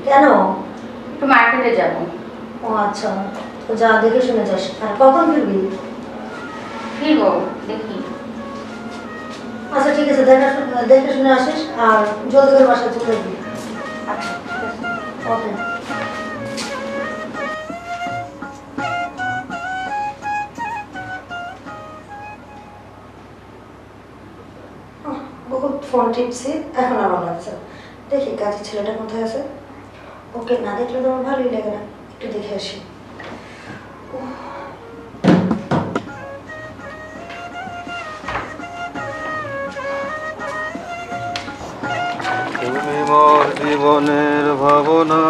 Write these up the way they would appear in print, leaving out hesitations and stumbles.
কেন? একটু মার্কেটে যাব। ও আচ্ছা, তো যা দেখে শুনে যাস। আর কখন ফিরবি? ফিরবো দেখি। আচ্ছা ঠিক আছে, দেখে শুনে আসিস আর জলদি করে বাসায় চলে যাবি। আচ্ছা ঠিক আছে। ওকে। বহুত ফোন টিপছি, এখন আমার লাগছে। দেখি কাজের ছেলেটা কোথায় আছে। ওকে না দেখলে তো আমার ভালোই লাগে না, একটু দেখে আসি। তুমি মোর জীবনের ভাবনা,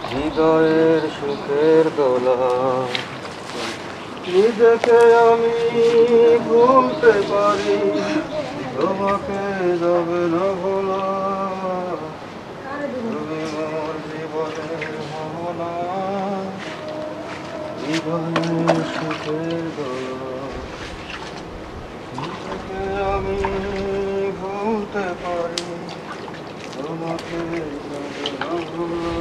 হৃদয়ের সুখের দোলা, নিজেকে আমি ভুলতে পারি, তোমাকে যাবে না ভোলা। তুমি মোর জীবনের ভাবনা, হৃদয়ের সুখের দোলা, নিজেকে আমি ভুলতে পারি, তোমাকে যাবে না ভোলা।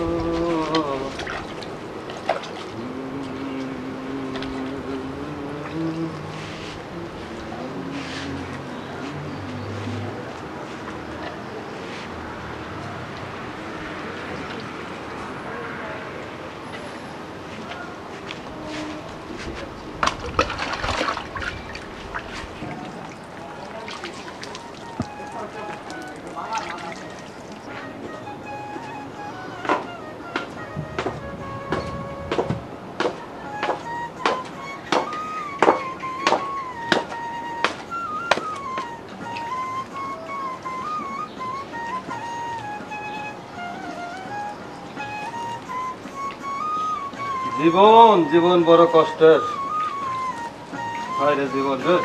জীবন জীবন বড় কষ্টের, হায় রে জীবন রে।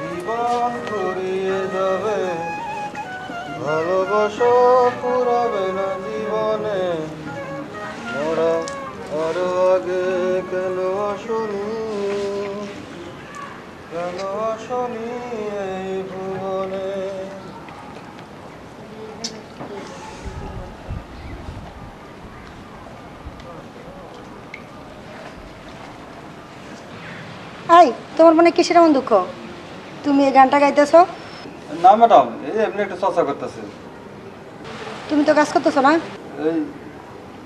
জীবন ফুরিয়ে যাবে, ভালোবাসা ফুরাবে না জীবনে, মোরা আরো আগে কেন আসনি, কেন আসনি এই ভুবনে। আই, তোমার মনে কিসের এমন দুঃখ? তুমি এই গানটা গাইতেছো? না ম্যাডাম, এই এমনি একটু চর্চা করতেছে। তুমি তো কাজ করতেছো না? এই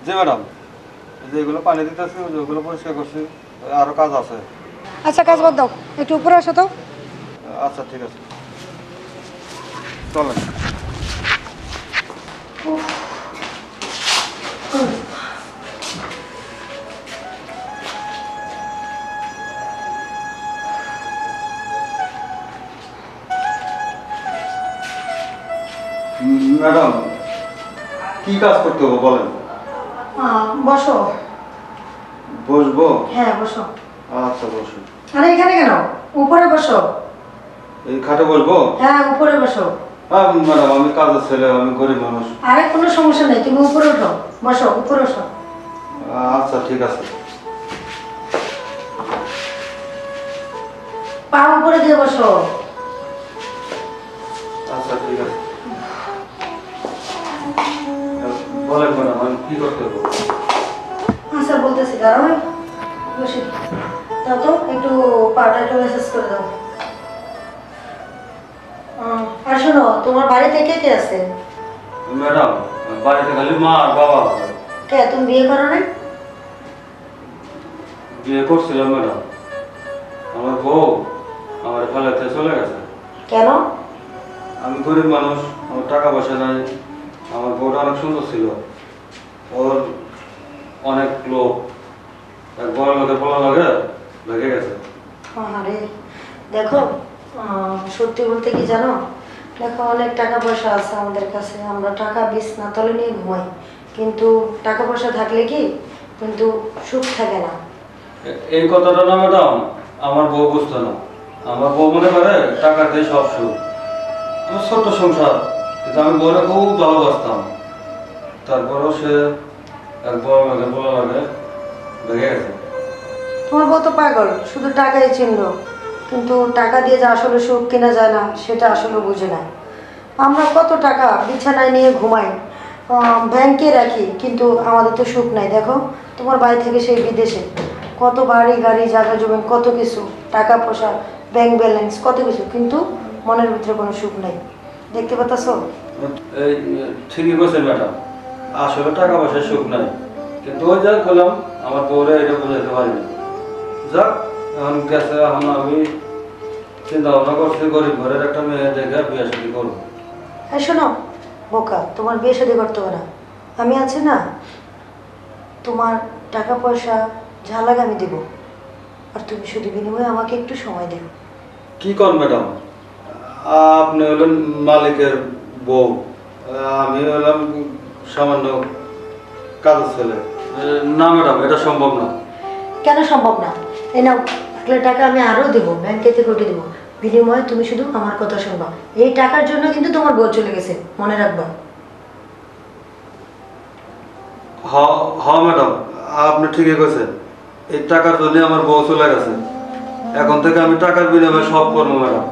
যে ম্যাডাম, এই যে এগুলো পানি দিতেছি, ওগুলো পরিষ্কার করছি, আরো কাজ আছে। আচ্ছা কাজ বাদ দাও, একটু উপরে আসো তো। আচ্ছা ঠিক আছে, চলেন। ম্যাডাম, কি কাজ করতে হবে বলেন? বসো। বসবো? হ্যাঁ বসো। আচ্ছা বসুন। আরে এখানে কেন, উপরে বসো। এই খাটে বসবো? হ্যাঁ উপরে বসো। হ্যাঁ ম্যাডাম, আমি কাজের ছেলে, আমি গরিব মানুষ। আরে কোনো সমস্যা নেই, তুমি উপরে ওঠো, বসো উপরে বসো। আচ্ছা ঠিক আছে। পা উপরে দিয়ে বসো। আচ্ছা ঠিক আছে, বলেন ম্যাডাম, আমি কি করতে হবে? আচ্ছা বলতেছি, দাঁড়াও বসে। দাও তো একটু পাটা একটু মেসেজ করে দাও। আর শোনো, তোমার বাড়িতে কে কে আছে? ম্যাডাম, বাড়িতে খালি মা আর বাবা আছে। কে, তুমি বিয়ে করো না? বিয়ে করছিলাম ম্যাডাম, আমার বউ আমার ফেলাতে চলে গেছে। কেন? আমি গরিব মানুষ, আমার টাকা পয়সা নাই। আমার বউটা অনেক সুন্দর ছিল, ওর অনেক লোক বড় লোকের বলা লাগে লেগে গেছে। আরে দেখো, সত্যি বলতে কি জানো, দেখো অনেক টাকা পয়সা আছে আমাদের কাছে, আমরা টাকা বিছনা তলে নিয়ে ঘুমাই, কিন্তু টাকা পয়সা থাকলে কি কিন্তু সুখ থাকে না। এই কথাটা না ম্যাডাম আমার বউ বুঝতো না। আমার বউ মনে করে টাকাতেই সব সুখ। আমার ছোট্ট সংসার, কিন্তু আমি বউরে খুব ভালোবাসতাম। তারপরেও সে এক বড় লোকের বলা লাগে লেগে গেছে। তোমার বউ তো পাগল, শুধু টাকাই চিনল, কিন্তু টাকা দিয়ে যে আসলে সুখ কেনা যায় না সেটা আসলে বুঝে না। আমরা কত টাকা বিছানায় নিয়ে ঘুমাই, ব্যাংকে রাখি, কিন্তু আমাদের তো সুখ নাই। দেখো তোমার বাড়ি থেকে সেই বিদেশে কত বাড়ি গাড়ি জায়গা জমি কত কিছু, টাকা পয়সা ব্যাংক ব্যালেন্স কত কিছু, কিন্তু মনের ভিতরে কোনো সুখ নাই। দেখতে পাচ্ছ? এই ঠিকই বলছেন ম্যাডাম, আসলে টাকা পয়সার সুখ নাই, কিন্তু ওই যা করলাম আমার বউরে এটা বোঝাতে পারিনি। যাক, এখন গেছে, এখন আমি চিন্তা ভাবনা করছি গরিব ঘরের একটা মেয়ে দেখে বিয়ে শাদী করবো। হ্যাঁ শোনো বোকা, তোমার বিয়ে শাদী করতে হবে না, আমি আছি না, তোমার টাকা পয়সা যা লাগে আমি দেবো, আর তুমি শুধু বিনিময়ে আমাকে একটু সময় দেবো। কি কর ম্যাডাম, আপনি হলেন মালিকের বউ, আমি হলাম সামান্য কাজের ছেলে। না ম্যাডাম, এটা সম্ভব না। কেন সম্ভব না? এই নাও, 1 লাখ টাকা আমি আরও দেবো, ব্যাংকে থেকে উঠে দেবো, বিনিময়ে তুমি শুধু আমার কথা শুনবা। এই টাকার জন্য কিন্তু তোমার বউ চলে গেছে, মনে রাখবা। হ্যাঁ ম্যাডাম, আপনি ঠিকই কইছেন, এই টাকার জন্য আমার বউ চলে গেছে। এখন থেকে আমি টাকার বিনিময়ে সব করবো ম্যাডাম।